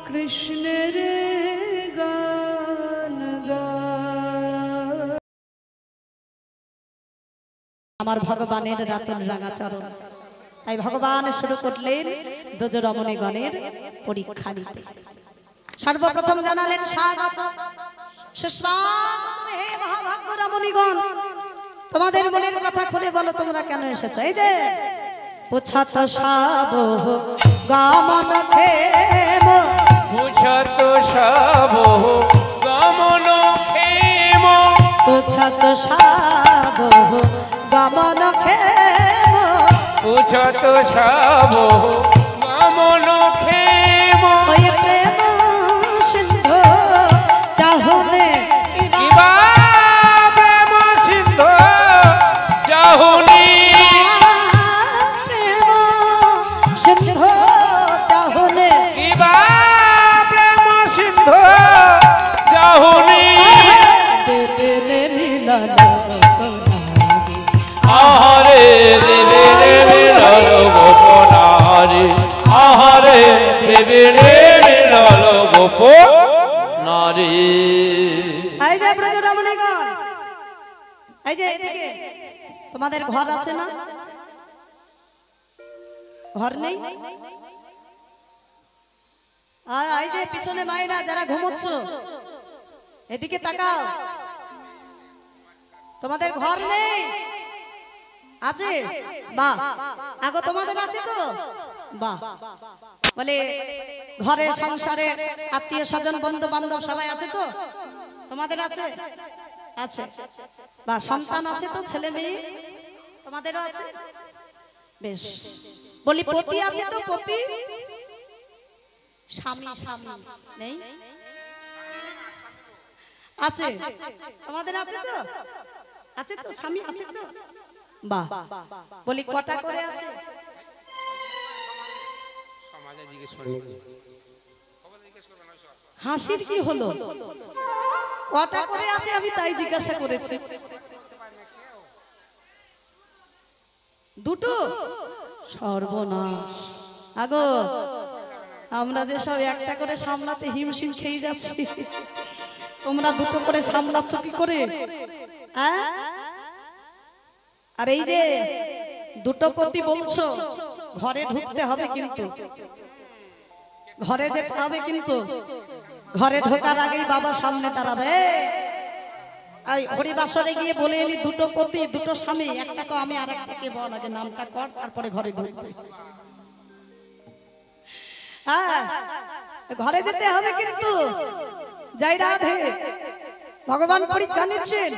কৃষ্ণের গান গায়। আমার ভগবানের রাতুল রাঙা চরণ, তাই ভগবান শুরু করলেন ব্রজরমণীগণের পরীক্ষা নিতে। সর্বপ্রথম জানালেন স্বাগত, সুস্বাগত হে মহাভাগ্য রমণীগণ, তোমাদের মনের কথা খুলে বলো, তোমরা কেন এসেছো? এই যে পুছত সাব গমন ক্ষেম, পুছত সাব গমন ক্ষেম, পুছত সাব গমন ক্ষেম, পুছত সাব গমন ক্ষেম। ওই প্রেম সিন্ধু চাহনে কিবা প্রেম সিন্ধু চাহুনি, প্রেম সিন্ধু চাহনে কিবা প্রেম সিন্ধু চাহুনি। দেবে মিলন আহারে দেবে মিলল গোপনারে, আহারে দেবে মিলল গোপনারে। এই যে ব্রজরমণীগণ, এই যে এদিকে তোমাদের ঘর আছে না? ঘর নেই? আর এই যে পিছনে মায়েরা যারা ঘুমোচ্ছ, এদিকে তাকাও। তোমাদের ঘর নেই? আছে? বাহ, আগো তোমাদের আছে তো? বাহ, বলে ঘরে সংসারে আত্মীয় স্বজন বন্ধু বান্ধব সবাই আছে তো? তোমাদের আছে? আছে। বা সন্তান আছে তো, ছেলে মেয়ে তোমাদেরও আছে? বেশ। বলি পতি আছে তো? পতি স্বামী স্বামী নেই? আছে। তোমাদের আছে তো? আছে তো, স্বামী আছে তো? বাহ, বলি কটা করে আছে? হাসির কি হলো? কটা করে আছে আমি তাই জিজ্ঞাসা করেছি। দুটো? সর্বনাশ! আগো আমরা যে সব একটা করে সামলাতে হিমশিম খেয়ে যাচ্ছি, তোমরা দুটো করে সামলাচ্ছ কি করে? আর এই যে দুটো পতি বলছো, ঘরে ঢুকতে হবে কিন্তু, ঘরে যেতে হবে কিন্তু। ঘরে ঢোকার আগেই বাবা সামনে দাঁড়াবে। হরিবাসরে গিয়ে বলে এলি দুটো পতি দুটো স্বামী, একটা তো আমি আর একটাকে বল, আগে নামটা কর, তারপরে ঘরে ঢুকবে। হ্যাঁ, ঘরে যেতে হবে কিন্তু। যাই রাধে, ভগবান পরীক্ষা নিচ্ছেন।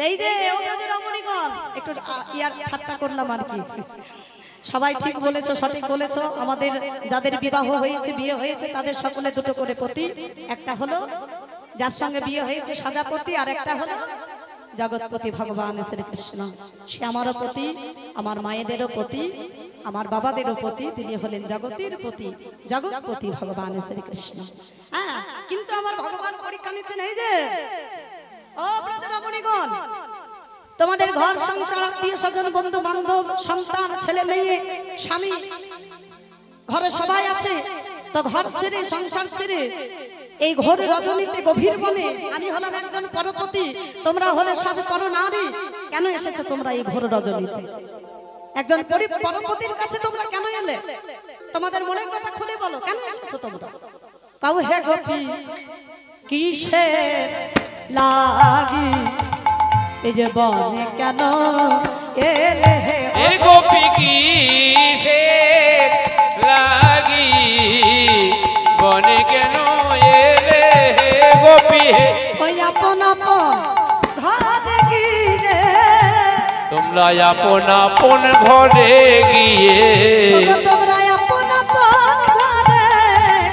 এই যে রমণীগণ, একটু ইয়ার ঠাট্টা করলাম আর কি। সবাই ঠিক বলেছো, সঠিক বলেছো। আমাদের যাদের বিবাহ হয়েছে, বিয়ে হয়েছে, তাদের সকলে দুটো করে পতি। একটা হলো যার সঙ্গে বিয়ে হয়েছে সাজাপতি, আর একটা হলো জগৎপতি ভগবান শ্রীকৃষ্ণ। সে আমারও পতি, আমার মায়েদেরও পতি, আমার বাবাদেরও পতি। তিনি হলেন জগতের পতি, জগৎপতি ভগবান শ্রীকৃষ্ণ। হ্যাঁ, কিন্তু আমার ভগবান পরীক্ষা নিচ্ছেন। এই যে ও ব্রজরমণীগণ, তোমাদের ঘর সংসার আত্মীয় স্বজন বন্ধু বান্ধব সন্তান ছেলে মেয়ে স্বামী ঘরে সবাই আছে, তো ঘর ছেড়ে সংসার ছেড়ে এই ঘোর রজনীতে গভীর বনে আমি হলাম একজন পরপতি, তোমরা হলে সব পরনারী। কেন এসেছো তোমরা এই ঘোর রজনীতে? একজন পরপতির কাছে তোমরা কেন এলে? তোমাদের মনের কথা খুলে বলো, কেন এসেছো তোমরা? কাউ হে গোপী কিসের লাগি এই যে বনে কেন এলে? এ গোপী কিসের লাগি বনে কেন এলে? গোপী ওই আপন আপন ঘরে গিয়ে, তোমরা আপন আপন ঘরে গিয়ে, তোমরা আপন আপন ঘরে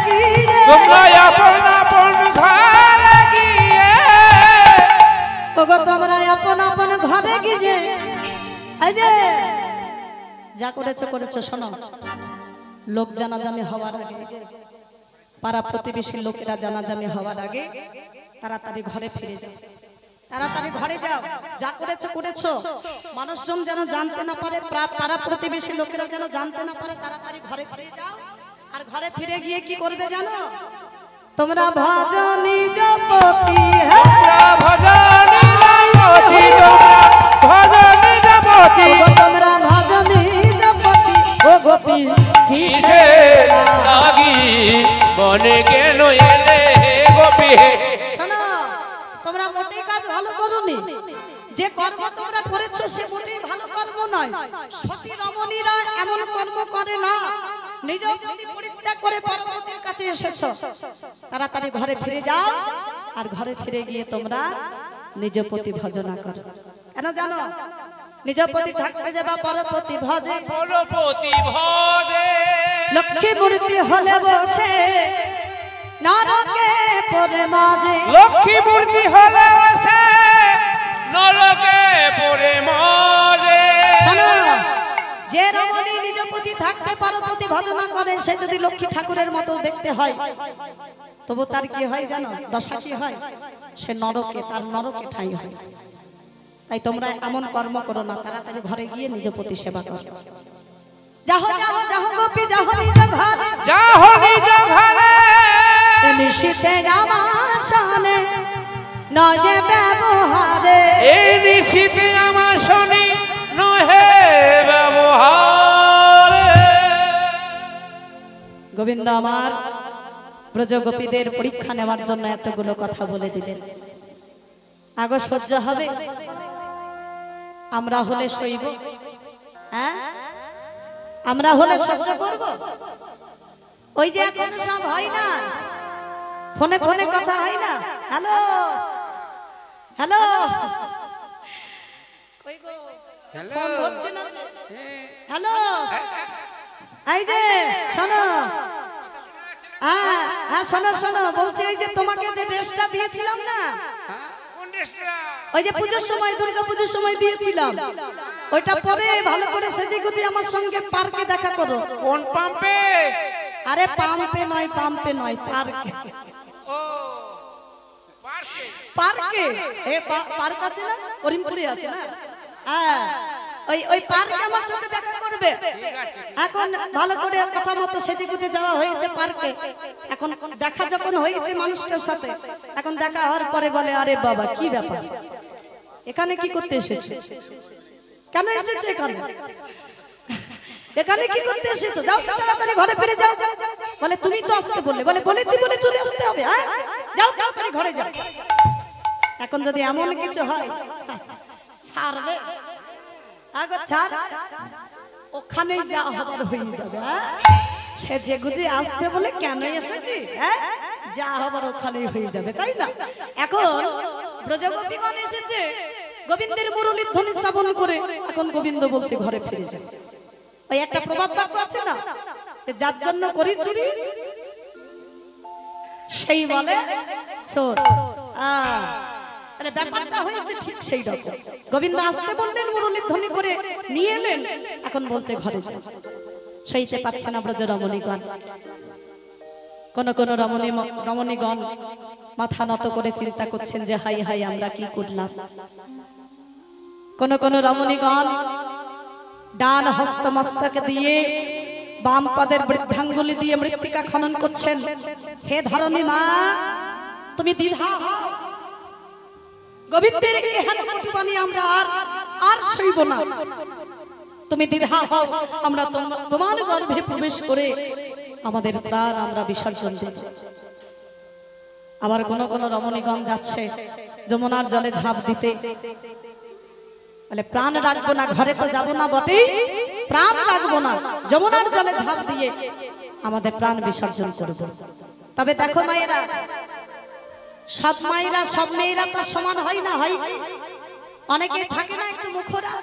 গিয়ে, তোমরা আপন আপন ঘরে গিয়ে, ওগো তোমরা আপন আপন ঘরে গিয়ে। এই যে যা করেছো করেছো, শোনো, লোক জানাজানি হওয়ার আগে, পাড়া প্রতিবেশী লোকেরা জানাজানি হওয়ার আগে তাড়াতাড়ি ঘরে ফিরে যাও, তাড়াতাড়ি ঘরে যাও। যা করেছো করেছো, মানুষজন যেন জানতে না পারে, পাড়া প্রতিবেশী লোকেরা যেন জানতে না পারে, তাড়াতাড়ি ঘরে ফিরে যাও। আর ঘরে ফিরে গিয়ে কি করবে জানো? তোমরা ভজনী জপতি তোমরা ভজনী জপতি ও গোপী কিসে লাগি মনে কেন এলে গোপী? শোনো, তোমরা মোটেই কাজ ভালো করোনি। যে কর্ম তোমরা করেছো সে মোটেই ভালো কর্ম নয়। সতী রমণীরা এমন কর্ম করে না। নিজ পতি পরিত্যাগ করে পরপতির কাছে এসেছো, তাড়াতাড়ি ঘরে ফিরে যাও। আর ঘরে ফিরে গিয়ে তোমরা নিজ পতি ভজনা করো। কেন জানো? নিজ পতি থাকতে যাবা পরপতি ভজে, পরপতি ভজে লক্ষ্মী মূর্তি হলে বসে নরকে পড়ে মাঝে। লক্ষ্মী মূর্তি হলে বসে নরকে পড়ে মাঝে। যে রমণী নিজ পতি থাকতে পরপতি ভজনা করে সে যদি লক্ষ্মী ঠাকুরের মতো দেখতে হয়, তবু তার কি হয় জানো? দশা কি হয়? সে নরকে, তার নরকে ঠাঁই হয়। তাই তোমরা এমন কর্ম করো না, তাড়াতাড়ি ঘরে গিয়ে নিজ পতি সেবা করো। যাহো যাহো যাহো গোপী যাহো নিজ ঘরে, যাহো নিজ ঘরে নিশিতে আমার শানে নয় ব্যবহারে। এই নিশিতে আমার শনি নহে ব্যবহারে। গোবিন্দ আমার ব্রজ গোপীদের পরীক্ষা নেওয়ার জন্য এতগুলো কথা বলে দিলেন। আগে সহ্য হবে? আমরা হলে সইব? হ্যাঁ, আমরা হলে সহ্য করব? ওই যে এখন সব হয় না, ফোনে ফোনে কথা হয় না। হ্যালো হ্যালো, ফোন হচ্ছে না। হ্যালো, এই যে শোনো, হ্যাঁ শোনো শোনো, বলছি ওই যে তোমাকে যে ড্রেসটা দিয়েছিলাম না, ওই যে পুজোর সময়, দুর্গা পুজোর সময় দিয়েছিলাম, ওইটা পরে ভালো করে সেজে গুজে আমার সঙ্গে পার্কে দেখা করো। কোন পাম্পে? আরে পাম্পে নয়, পাম্পে নয়, পার্কে। ও পার্কে। পার্কে পার্ক আছে না, করিমপুরে আছে না? হ্যাঁ, ওই পার্কে আমার সাথে দেখা করবে। এখন ভালো করে কথা মতো সেজে গুজে যাওয়া হয়েছে পার্কে। এখন দেখা যখন হয়েছে মানুষটার সাথে, এখন দেখা হওয়ার পরে বলে, আরে বাবা কি ব্যাপার, এখানে কি করতে এসেছে? কেন এসেছে এখানে? এখানে কি করতে এসেছো? যাও তাড়াতাড়ি ঘরে ফিরে যাও। বলে তুমি তো আসতে বললে। বলে বলেছি বলে চলে আসতে হবে। হ্যাঁ, যাও তাড়াতাড়ি ঘরে যাও। এখন যদি এমন কিছু হয়, ছাড়বে? আগে ছাড়, ওখানেই যা হবার হয়ে যাবে। সে যে গুজি আসতে বলে কেন এসেছি, হ্যাঁ, যা হবার ওখানেই হয়ে যাবে, তাই না? এখন ব্রজগোপীগণ এসেছে গোবিন্দের মুরলীর ধ্বনি শ্রবণ করে। এখন গোবিন্দ বলছে ঘরে ফিরে যাও। ওই একটা প্রবাদ বাক্য আছে না, যার জন্য করি চুরি সেই বলে চোর। ব্যাপারটা হয়েছে ঠিক সেই রকম। গোবিন্দ আসতে বললেন, মুরলীর ধ্বনি করে নিয়ে এলেন। এখন বলছে ঘরে যাও। সইতে পাচ্ছে না ব্রজ রমণীগণ। কোন কোন রমণীগণ মাথা নত করে চিন্তা করছেন যে হাই হাই আমরা কি করলাম। কোন কোন রমণীগণ ডান হস্ত মস্তক দিয়ে বাম পাদের বৃদ্ধাঙ্গুলি দিয়ে মৃত্তিকা খনন করছেন। হে ধরণী মা, তুমি দ্বিধা হও, গোবিন্দের এহেন কটুবাণী আমরা আর সইব না। তুমি দ্বিধা হও, আমরা তোমার গর্ভে প্রবেশ করে আমাদের প্রাণ আমরা বিসর্জন দেব। আবার কোন কোন রমণীগণ যাচ্ছে যমুনার জলে ঝাঁপ দিতে। বলে প্রাণ রাখবো না, ঘরে তো যাবো না বটে, প্রাণ রাখবো না, যমুনার জলে ঝাঁপ দিয়ে আমাদের প্রাণ বিসর্জন করব। তবে দেখো মায়েরা, সব মায়েরা সব মেয়েরা তো সমান হয় না। হয় অনেকে থাকে না একটু মুখরা,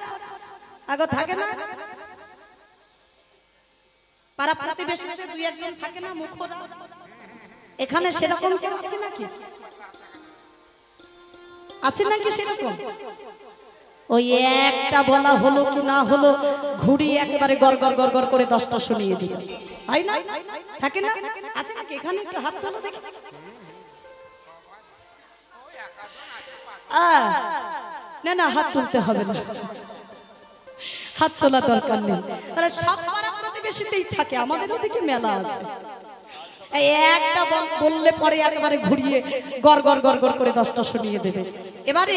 আগে থাকে না, পাড়া প্রতিবেশীতে দুই একজন থাকে না মুখরা। এখানে সেরকম কেউ আছে নাকি? আছে নাকি সেরকম? ওই একটা বলা হলো কি না হলো, ঘুরি একেবারে গড় গড় গড় গড় করে 10টা শুনিয়ে দিল, হয় না? থাকে না? আছে নাকি? এখানে একটু হাত তোলো দেখি। না না, হাত তুলতে হবে না, হাত তোলা দরকার নেই। তাহলে সব পাড়া প্রতিবেশী প্রতিবেশীতেই থাকে, আমাদের ওদিকে মেলা আছে। এই একটা বললে পরে একেবারে ঘুরিয়ে গড় গড় গড় গড় করে 10টা শুনিয়ে দেবে। এবারে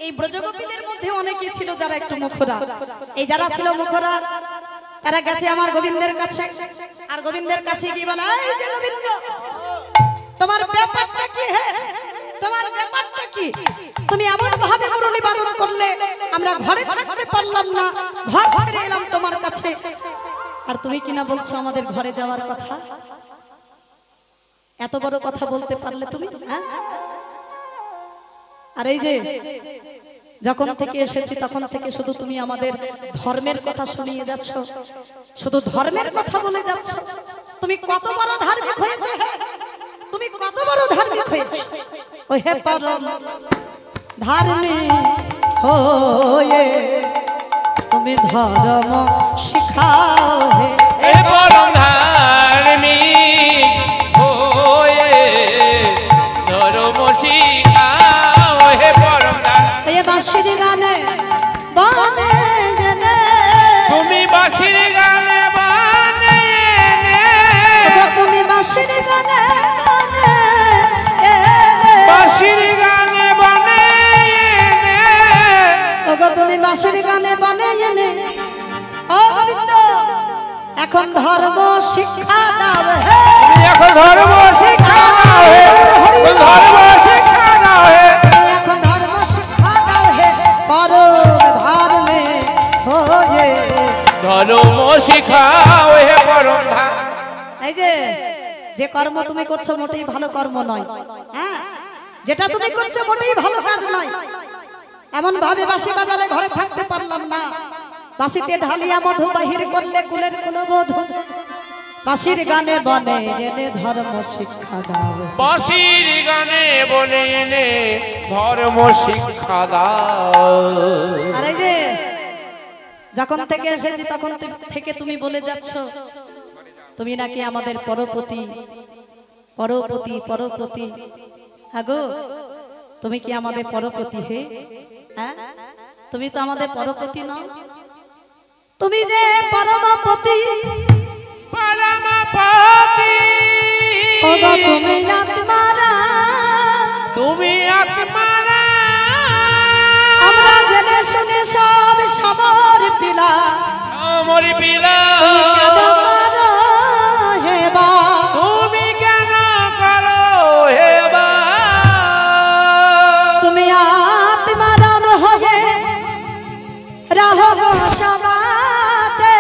এই ব্রজগোপীদের মধ্যে অনেকে ছিল যারা একটু মুখরা। এই যারা ছিল মুখরা তারা গেছে আমার গোবিন্দের কাছে, আর গোবিন্দের কাছে কি বলে, এই যে গোবিন্দ তোমার ব্যাপারটা কি? হে তোমার ব্যাপারটা কি? তুমি এমন ভাবে মুরলি বাদন করলে আমরা ঘরে থাকতে পারলাম না, ঘর ছেড়ে এলাম তোমার কাছে, আর তুমি কিনা বলছো আমাদের ঘরে যাওয়ার কথা। এত বড় কথা বলতে পারলে তুমি, হ্যাঁ? আর এই যে যখন থেকে এসেছি তখন থেকে শুধু তুমি আমাদের ধর্মের কথা শুনিয়ে যাচ্ছ, শুধু ধর্মের কথা বলে যাচ্ছ। তুমি কত বড় ধার্মিক হয়েছে, তুমি কত বড় ধার্মিক হয়েছে। ও হে পরম ধার্মিক হয়ে তুমি ধর্ম শিখাও, হে পরম ধার্মিক হয়ে ধর্ম শিখাও, হে পরম ধার্মিক। বাঁশির গানে বনে জেনে, তুমি বাঁশির গানে বনে এনে, তুমি বাঁশির গানে বনে বাঁশির গানে বনে এনে, ওগো তুমি বাঁশির গানে বনে এনে, ও গোবিন্দ এখন ধর্ম শিক্ষা দাও, হে এখন ধর্ম শিক্ষা দাও, হে ধর্ম শিক্ষা দাও, হে এখন ধর্ম শিক্ষা দাও, হে পরম ধার্মিক হয়ে ধর্ম শিখাও, হে পরম ধার্মিক। এই যে যে কর্ম তুমি করছো মোটেই ভালো কর্ম নয়, হ্যাঁ, যেটা তুমি করছো মোটেই ভালো কাজ নয়। এমন ভাবে বাঁশি বাজারে ঘরে থাকতে পারলাম না, বাঁশিতে ঢালিয়া মধু বাহির করলে কুলের কুলবধূ, বাঁশির গানে বনে এনে ধর্ম শিক্ষা দাও, বাঁশির গানে বনে এনে ধর্ম শিক্ষা দাও। আর এই যে যখন থেকে এসেছি তখন থেকে তুমি বলে যাচ্ছ তুমি নাকি আমাদের পরপতি, পরপতি, পরপতি। হ্যাঁ গো, তুমি কি আমাদের পরপতি? হে, হ্যাঁ, তুমি তো আমাদের পরপতি নও, তুমি যে পরমপতি, পরমপতি ওগো তুমি আত্মারা, তুমি আত্মারা, আমরা জেনে শুনে সব সমর পিলা, আমার পিলা, তুমি কেন করো হে বা, তুমি কেন করো হে বা, তুমি আত্মারাম হয়ে রাহ গো সবাতে,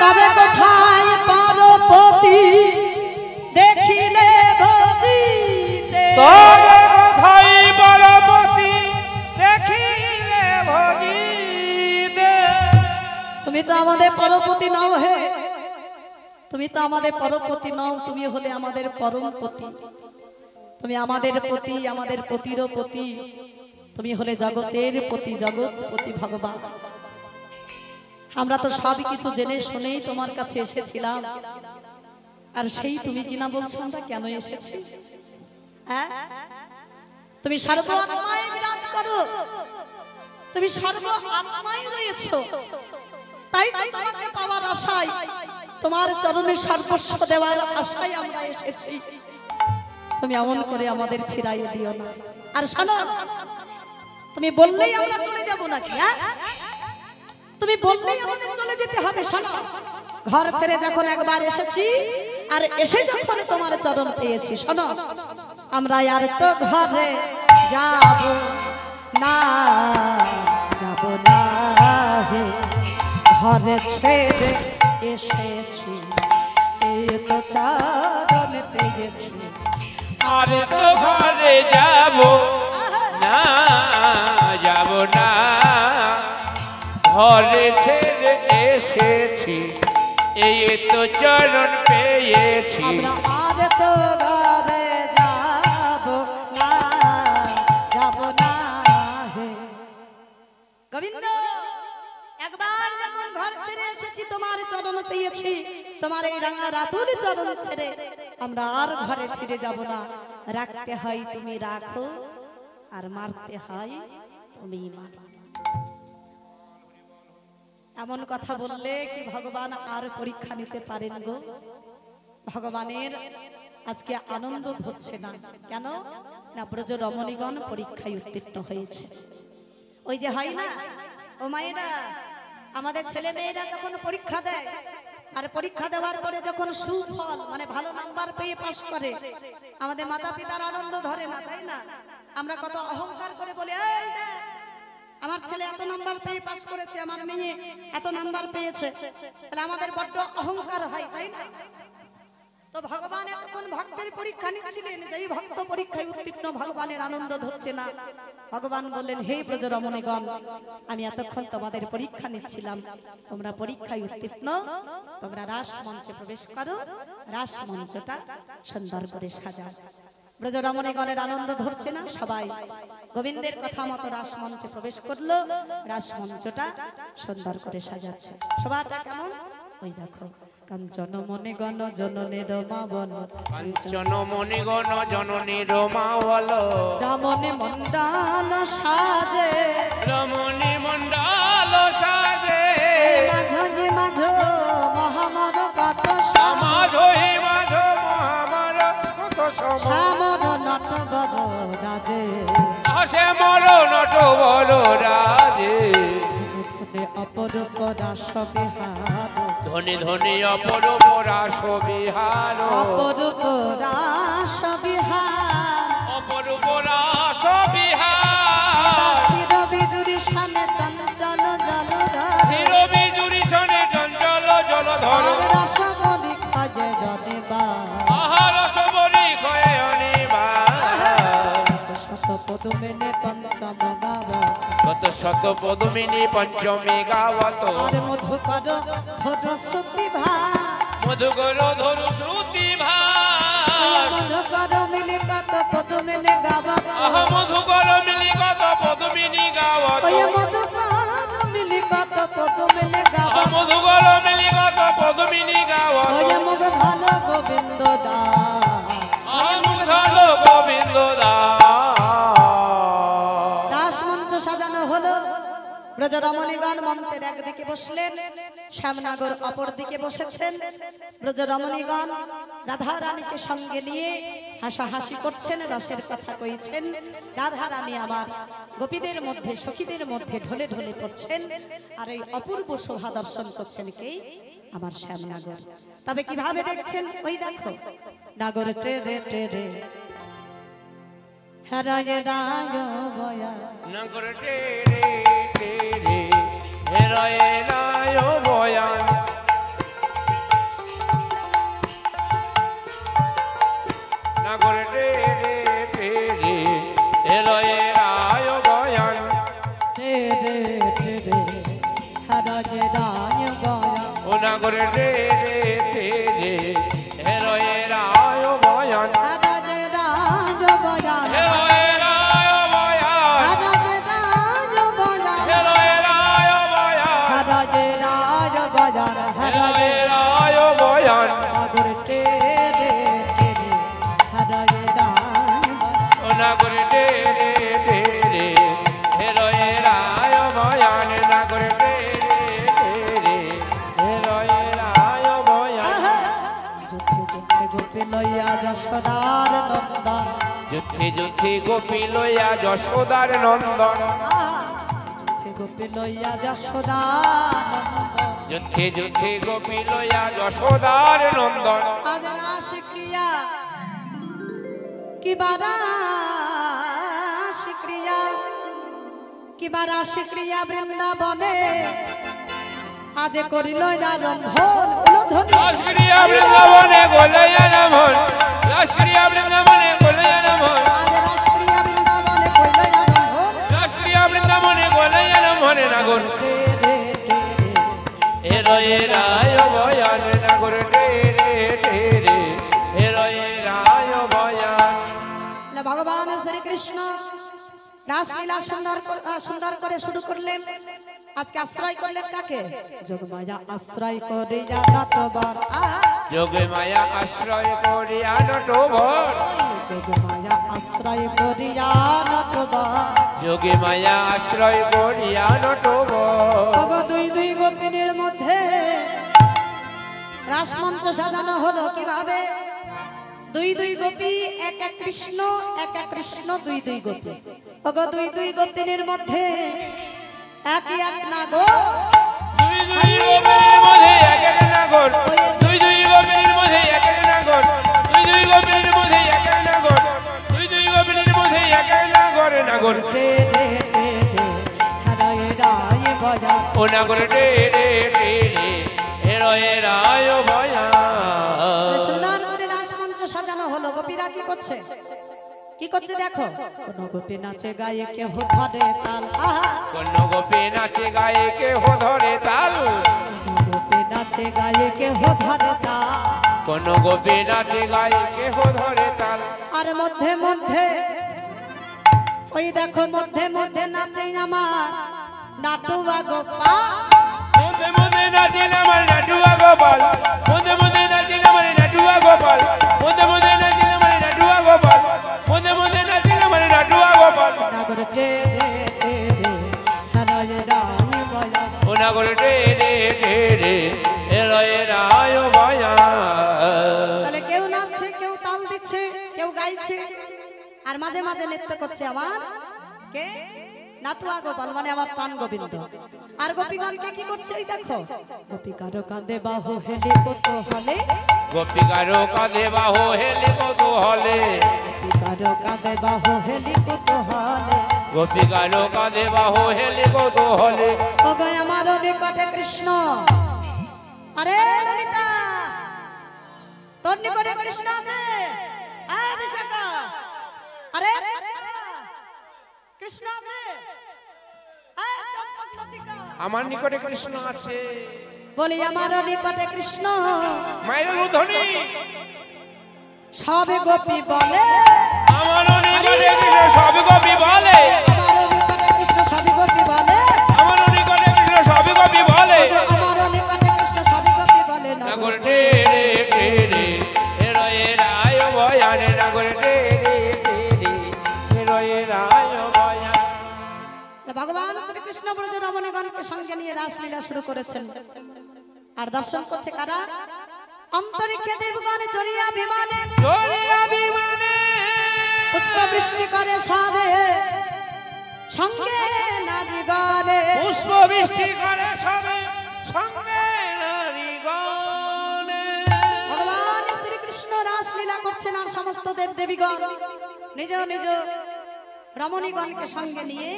তবে কোথায় পরপতি দেখিলে ভজিতে, তবে কোথায় পরপতি দেখিলে ভজিতে। তুমি তো আমাদের পরপতি নও, হে তুমি তো আমাদের পরপতি নও, তুমি হলে আমাদের পরমপতি, তুমি আমাদের পতি, আমাদের পতির পতি, তুমি হলে জগতের পতি, জগৎপতি ভগবান। আমরা তো সবই কিছু জেনে শুনেই তোমার কাছে এসেছিলাম, আর সেই তুমি কিনা বলছো আমরা কেন এসেছি, হ্যাঁ? তুমি সর্ব আত্মায় বিরাজ করো, তুমি সর্ব আত্মায় রয়েছো, তাই তো তোমাকে পাওয়ার আশায়, তোমার চরণে সর্বস্ব দেওয়ার আশায় আমরা এসেছি। তুমি এমন করে আমাদের ফিরাই দিও না। আর শোনো, তুমি বললেই আমরা চলে যাব নাকি? হ্যাঁ, তুমি বললেই আমাদের চলে যেতে হবে? শোনো, ঘর ছেড়ে যখন একবার এসেছি, আর এসে যখন তোমার চরণ পেয়েছি, শোনো, আমরা আর তো ঘরে যাব না, যাব না, হে ঘরে ছেড়ে এসেছি, এই তো চরণ পেয়েছি, আর তো ঘরে যাব না, যাব না, ঘরে ছেড়ে এসেছি, এই তো চরণ পেয়েছি। আমরা আর তো ঘরে যাব না, যাব না, হে গোবিন্দ। একবার যখন ঘর ছেড়ে এসেছি, তোমার চরণ পেয়েছি, তোমার এই রাঙা রাতুল চরণ ছেড়ে আমরা আর ঘরে ফিরে যাব না। রাখতে হয় তুমি রাখো, আর মারতে হয় তুমি মারো। এমন কথা বললে কি ভগবান আর পরীক্ষা নিতে পারেন গো? ভগবানের আজকে আনন্দ হচ্ছে না কেন? না ব্রজ রমণীগণ পরীক্ষায় উত্তীর্ণ হয়েছে। ওই যে হয় না ও মায়েরা, আমাদের ছেলে মেয়েরা যখন পরীক্ষা দেয় আর পরীক্ষা দেওয়ার পরে যখন সুফল মানে ভালো নাম্বার পেয়ে পাস করে, আমাদের মাতা পিতার আনন্দ ধরে না, তাই না? আমরা কত অহংকার করে বলি, এই দেখ আমার ছেলে এত নাম্বার পেয়ে পাস করেছে, আমার মেয়ে এত নাম্বার পেয়েছে, তাহলে আমাদের বড্ড অহংকার হয়, তাই না? তো ভগবান এখন ভক্তের পরীক্ষা নিচ্ছিলেন, যেই ভক্ত পরীক্ষায় উত্তীর্ণ ভগবানের আনন্দ ধরছে না, ভগবান বললেন হে ব্রজ রমণীগণ, আমি এতক্ষণ তোমাদের পরীক্ষা নিচ্ছিলাম, তোমরা পরীক্ষায় উত্তীর্ণ, তোমরা রাস মঞ্চে প্রবেশ করো, রাস মঞ্চটা সুন্দর করে সাজাও। ব্রজ রমণীগণের আনন্দ ধরছে না, সবাই গোবিন্দের কথা মতো রাস মঞ্চে প্রবেশ করলো, রাস মঞ্চটা সুন্দর করে সাজাচ্ছে। সবাইটা কেমন? ওই দেখো, কাঞ্চন মনে গণ জননের মা বল, কাঞ্চন মনে গণ জননীর মা বল, রমণী মণ্ডল সাজে, রমণী মণ্ডল সাজে, মাঝে মাঝে মহামর কত সমাজ হে মাঝ মহামার কত শ্যামর নট বড় রাজে, আসে মর নট বড় রাজে, অপরূপ রাস বিহার, ধনী ধনী অপরূপ রাস বিহার, অপরূপ রাস বিহার, অপরূপ রাস বিহার, স্থির বিদুরি শানে চঞ্চল জলধর, ধীর বিজুরি সনে চঞ্চল জলধর, রসমণি খজে জনেবা, আহার সবরি কয়ে অনিবার, শত পদমেনে পঞ্চম গাব, কত শত পদমিনী পঞ্চমী গাওয়াত, আর মধুকর ধর শ্রুতি ভার, মধুকর ধরু শ্রুতি ভার, মধুকর মিলি কত পদমেনে গাব, আহ মধুকর মিলি কত পদমিনী গাওয়াত, ওই মধুকর মিলি কত পদমেনে গাব, আহ মধুকর মিলি কত পদমিনী গাওয়াত, ওই মুখ ভালো গোবিন্দ দাস, আহ মুধাল গোবিন্দ দাস। রাসমঞ্চ সাজানো হলো, ব্রজ রমণীগণ মঞ্চের একদিকে বসলেন, শ্যামনগর অপর দিকে বসেছেন। ব্রজ রমণীগণ রাধা রানীকে সঙ্গে নিয়ে হাসাহাসি করছেন, রসের কথা কইছেন। রাধা রানী আমার গোপীদের মধ্যে সখীদের মধ্যে ঢলে ঢলে পড়ছেন, আর এই অপূর্ব শোভা দর্শন করছেন কে? আমার শ্যামনগর। তবে কিভাবে দেখছেন? ওই দেখো, নাগর টেরে টেরে হারায় রায় বয়া, নগর টেরে টেরে হেরায় রায় বয়ান, নগর টেরে টেরে হেরায় রায় বয়ান, টেরে টেরে হারায় রায় বয়া, ও নগর টেরে টেরে হেরায় রায় বয়ান, হারায় রায় বয়া, হেরায় রায় বয়ান, হারায় রায় বয়া, হেরায় রায় বয়ান, হারায় রায় বয়া, হারায় রায় বয়ান, নাগর টেরে টেরে হারায় রায় বয়া, ও নগর টেরে টেরে হেরায় রায় বয়ান, নগর টেরে টেরে হেরায় রায় বয়ান, যুদ্ধে যুদ্ধে গোপী লইয়া যশোদার নন্দন, যুদ্ধে যুদ্ধে গোপী লইয়া যশোদার নন্দন, যুদ্ধে গোপী লইয়া যশোদার নন্দন, যুদ্ধে যুদ্ধে গোপী লইয়া যশোদার নন্দন, আজ রাশি ক্রিয়া কিবা রাশি ক্রিয়া, কিবা রাশি ক্রিয়া বৃন্দাবনে, আজ করিল রন্ধন উলধ্বনি, রাসক্রিয়া বৃন্দাবনে গোলয়া নমন, রাসক্রিয়া বৃন্দাবনে গোলয়া নমন, আজ রাশি ক্রিয়া বৃন্দাবনে কইল রন্ধন, রাসক্রিয়া বৃন্দাবনে গোলয়া নমন, নগর টেরে টেরে হেরয়ে রায় বয়ান, নগর টেরে টেরে হেরয়ে রায় বয়ান, ভগবান শ্রীকৃষ্ণ রাসলীলা সুন্দর করে শুরু করলেন। আজকে আশ্রয় করলেন কাকে? যোগমায়া আশ্রয় করিয়া নটবর, যোগে মায়া আশ্রয় করিয়া নটবর, যোগমায়া আশ্রয় করিয়া নটবর, যোগে মায়া আশ্রয় করিয়া নটবর, দুই দুই গোপী গোপিনীর মধ্যে রাসমঞ্চ সাজানো হলো কিভাবে? দুই দুই গোপী এক এক কৃষ্ণ, এক এক কৃষ্ণ দুই দুই গোপী। ওগো দুই দুই গোপিনীর মধ্যে একই এক নাগর, দুই দুই গোপিনীর মধ্যে এক এক নাগর, দুই দুই গোপিনীর মধ্যে এক এক নাগর, দুই দুই গোপিনীর মধ্যে এক এক নাগর, দুই দুই গোপিনীর মধ্যে এক এক নাগর, নাগর রে রে রে রে হরায় রায় বজা। ও নাগর রে রে রে রে হেরয়ে রায় ভয়া। সুন্দর করে রাসমঞ্চ সাজানো হলো। গোপীরা কি করছে? কি করছে দেখো। কোন গোপী নাচে গায়ে কেহ ধরে তাল, আহা কোন গোপী নাচে গায়ে কেহ ধরে তাল, কোন গোপী নাচে গায়ে কেহ ধরে তাল। কোন গোপী নাচে গায়ে কেহ ধরে তাল। আর মধ্যে মধ্যে ওই দেখো মধ্যে মধ্যে নাচে আমার নাটুয়া গোপাল। মধ্যে মধ্যে নাচে আমার নাটুয়া গোপাল, মধ্যে মধ্যে নাচে আমার নাটুয়া গোপাল, মধ্যে মধ্যে নাচে আমার নাটুয়া গোপাল, মধ্যে মধ্যে নাচে আমার নাটুয়া গোপাল। নাগর রে রে রে রে হরায় রায় বজা। ও নাগর রে রে রে রে হেরয়ে রায় ভয়া। তাহলে কেউ নাচছে, কেউ তাল দিচ্ছে, কেউ গাইছে, আর মাঝে মাঝে নৃত্য করছে আমার কে? নাটুয়া গোপাল, মানে আমার প্রাণ গোবিন্দ। আর গোপীগণকে কি করছে এই দেখো। গোপিকারো কাঁধে বাহু হেলে কত হলে, গোপিকারো কাঁধে বাহু হেলে কত হলে, গোপিকারো কাঁধে বাহু হেলে কত হলে। গোপিকারো কাঁধে বাহু হেলে কত হলে। ও গো আমার নিকটে কৃষ্ণ, আরে ললিতা তোর নিকটে কৃষ্ণ আছে? আয় বিশাখা, আরে কৃষ্ণ আছে? আয় চম্পকলতিকা। আমার নিকটে কৃষ্ণ আছে। বলি আমার নিকটে কৃষ্ণ, মায়ের রুধনি সবে গোপী বলে। আমার নিকটে কৃষ্ণ সবে গোপী বলে, আমার নিকটে কৃষ্ণ সবে গোপী বলে, আমার নিকটে কৃষ্ণ সবে গোপী বলে। আমার নিকটে কৃষ্ণ সবে গোপী বলে। নাগর রে রে রে রে হেরয়ে রায় ভয়া, রে নাগর রে রে রে রে হেরয়ে রায় ভয়া। ভগবান শ্রীকৃষ্ণ ব্রজ রমণীগণকে সঙ্গে নিয়ে রাসলীলা শুরু করেছেন। আর দর্শন করছে কারা? অন্তরিক্ষে দেবগণ চড়িয়া বিমানে, চড়িয়া বিমানে পুষ্প বৃষ্টি করে সবে সঙ্গে নারীগণে। পুষ্প বৃষ্টি করে সবে সঙ্গে নারীগণে। ভগবান শ্রীকৃষ্ণ রাসলীলা করছেন, আর সমস্ত দেব দেবীগণ নিজ নিজ রমণীগণকে সঙ্গে নিয়ে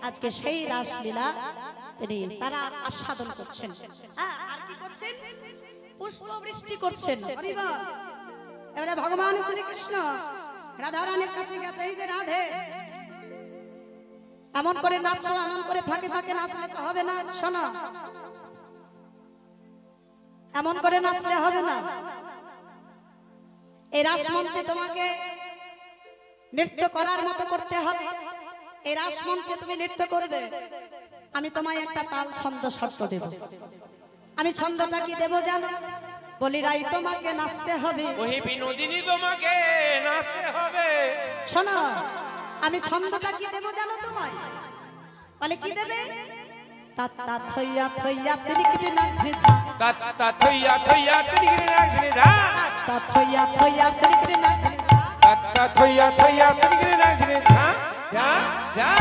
আজকে সেই রাসলীলা তারা আস্বাদন করছেন। আর কি করছেন? পুষ্প বৃষ্টি করছেন। এবারে ভগবান শ্রীকৃষ্ণ রাধারানীর কাছে গেছে। এই যে রাধে, এমন করে নাচছো, এমন করে ফাঁকে ফাঁকে নাচলে তো হবে না। শোনো, এমন করে নাচলে হবে না। এই রাসমঞ্চে তোমাকে নৃত্য করার মতো করতে হবে। এই রাসমঞ্চে তুমি নৃত্য করবে, আমি তোমায় একটা তাল ছন্দ শর্ত দেব। আমি ছন্দটা কি দেব জানো? বলি রাই তোমাকে নাচতে হবে, ওই বিনোদিনী তোমাকে নাচতে হবে। শোনো, আমি ছন্দটা কি দেব জানো তোমায়? বলে কি দেবে? তাতা থইয়া থইয়া তিরিকিটি নাচছে ঝা, তাতা থইয়া থইয়া তিরিকিটি নাচছে ঝা, তাতা থইয়া থইয়া তিরিকিটি নাচছে ঝা, তাতা থইয়া থইয়া তিরিকিটি নাচছে ঝা, ঝা ঝা,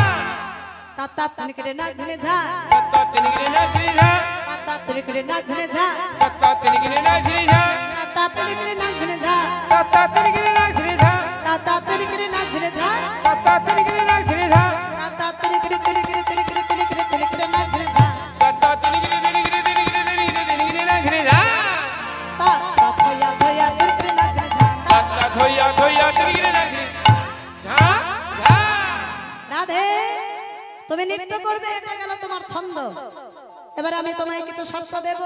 তাতা তিরিকিটি নাচছে ঝা, তাতা তিরিকিটি নাচছে ঝা, তাতা তিরিকিটি নাচছে ঝা, তাতা তিরিকিটি নাচছে ঝা, তাতা তিরিকিটি নাচছে ঝা, তাতা তিরিকিটি নাচছে ঝা, তাতা তিরিকিটি নাচছে ঝা, তাতা তিরিকিটি নাচছে ঝা, তাতা তিরিকিটি তিরিকিটি তিরিকিটি তিরিকিটি তিরিকিটি নাচছে ঝা, তাতা তিরিকিটি তিরিকিটি তিরিকিটি তিরিকিটি নাচছে ঝা, তাতা থইয়া থইয়া তিরিকিটি নাচছে ঝা, তাতা থইয়া থইয়া তিরিকিটি নাচছে ঝা, ঝা। রাধে তুমি নৃত্য করবে, এটা গেল তোমার ছন্দ। এবারে আমি তোমায় কিছু শর্ত দেব।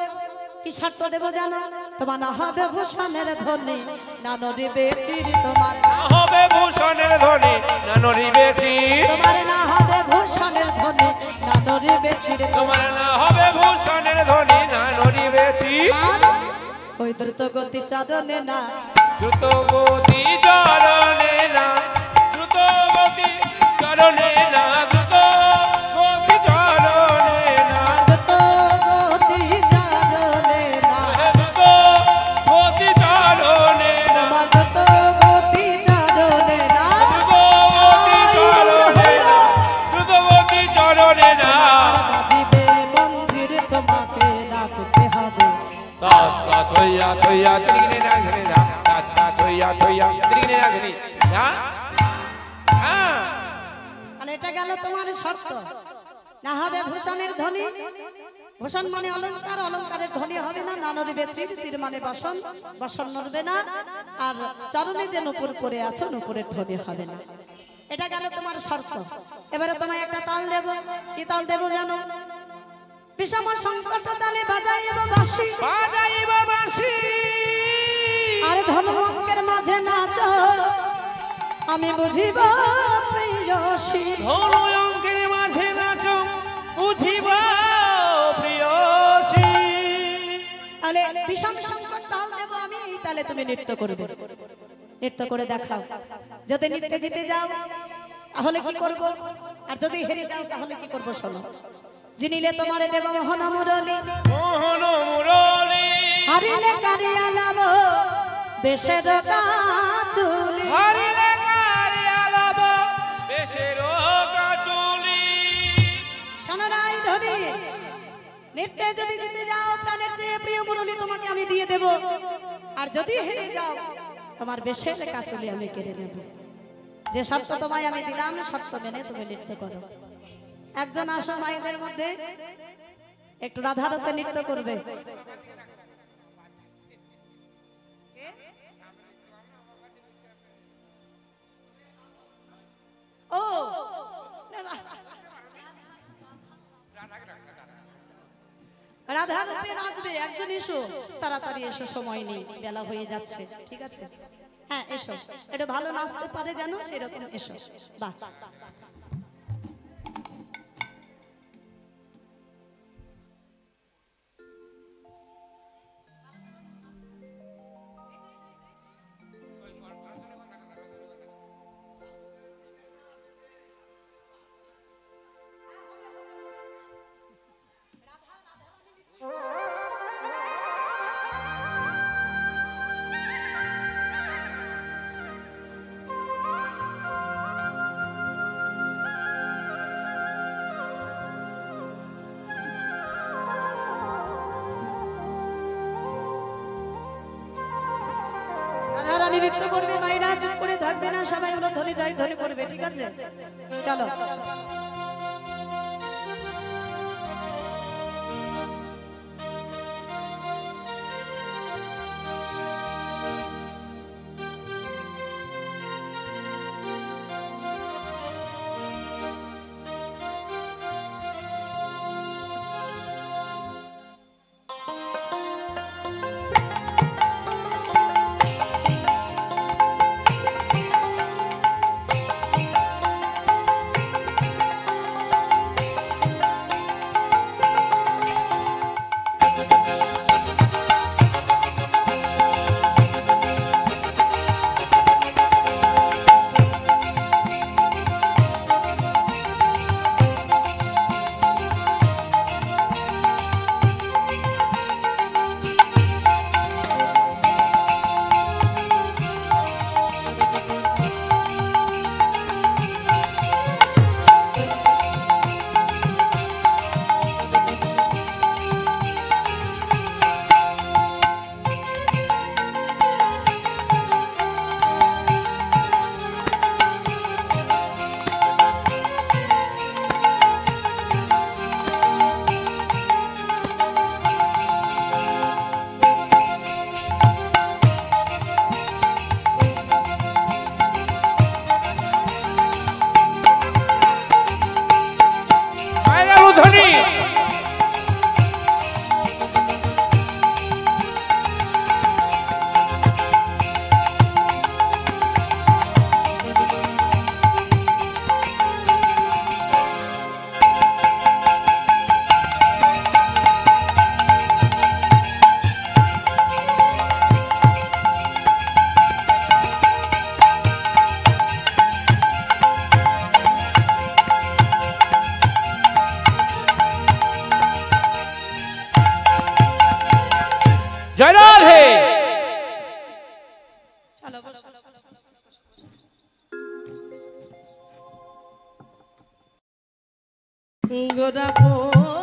কি শর্ত দেব জানো? তোমার না হবে ভূষণের ধ্বনি, না নড়িবে চির তোমার, হবে ভূষণের ধ্বনি না নড়িবে চির, তোমার না হবে ভূষণের ধ্বনি, না নড়িবে চির তোমার না হবে ভূষণের ধ্বনি না নড়িবে চির। ওই দ্রুত গতি চাঁদনে না, দ্রুত গতি চরণে না, দ্রুত গতি চরণে না, দ্রুত গতি চরণে না, দ্রুত গতি তাতা থইয়া থইয়া ত্রিগিনে না ঘনে যা তাতা থইয়া থইয়া ত্রিগিনে না ঘনে যা মানে এটা গেল তোমার শর্ত না হবে ভূষণের ধ্বনি ভূষণ মানে অলংকার অলংকারের ধ্বনি হবে না না নড়বে চির চির মানে বসন বসন নড়বে না আর চরণে যে নূপুর করে আছো নূপুরের ধ্বনি হবে না এটা গেল তোমার শর্ত এবারে তোমায় একটা তাল দেব কি তাল দেব জানো বিষম সংকট তালে বাজাইব বাঁশি আর ধনমঙ্কের মাঝে নাচো আমি বুঝিব প্রিয়সী ধনমঙ্কের মাঝে নাচো বুঝিব প্রিয়সী তাহলে বিষম সংকট তাল দেব আমি তাহলে তুমি নৃত্য করবে নৃত্য করে দেখাও যদি নৃত্যে জিতে যাও তাহলে কি করব আর যদি হেরে যাও তাহলে কি করব শোনো জিনিলে তোমারে দেব মোহন মুরলি হারিলে কারিয়া লাভ বেশের কাচুলি হারিলে কারিয়া লাভ বেশের কাচুলি সোনারাই ধরি নৃত্যে যদি জিতে যাও প্রাণের চেয়ে প্রিয় মুরলি তোমাকে আমি দিয়ে দেব আর যদি হেরে যাও তোমার বেশের কাচুলি আমি কেড়ে নেব যে শর্ত তোমায় আমি দিলাম শর্ত মেনে তুমি নৃত্য করো একজন আসো মায়েদের মধ্যে একটু রাধারতে নৃত্য করবে ও রাধারতে নাচবে একজন এসো তাড়াতাড়ি এসো সময় নেই বেলা হয়ে যাচ্ছে ঠিক আছে হ্যাঁ এসো এটা ভালো নাচতে পারে জানো সেরকম এসো বাহ নৃত্য করবে মায়েরা চুপ করে থাকবে না সবাই ওরা ধরে যাই ধরে করবে ঠিক আছে চলো जय राधे। चलो गोरा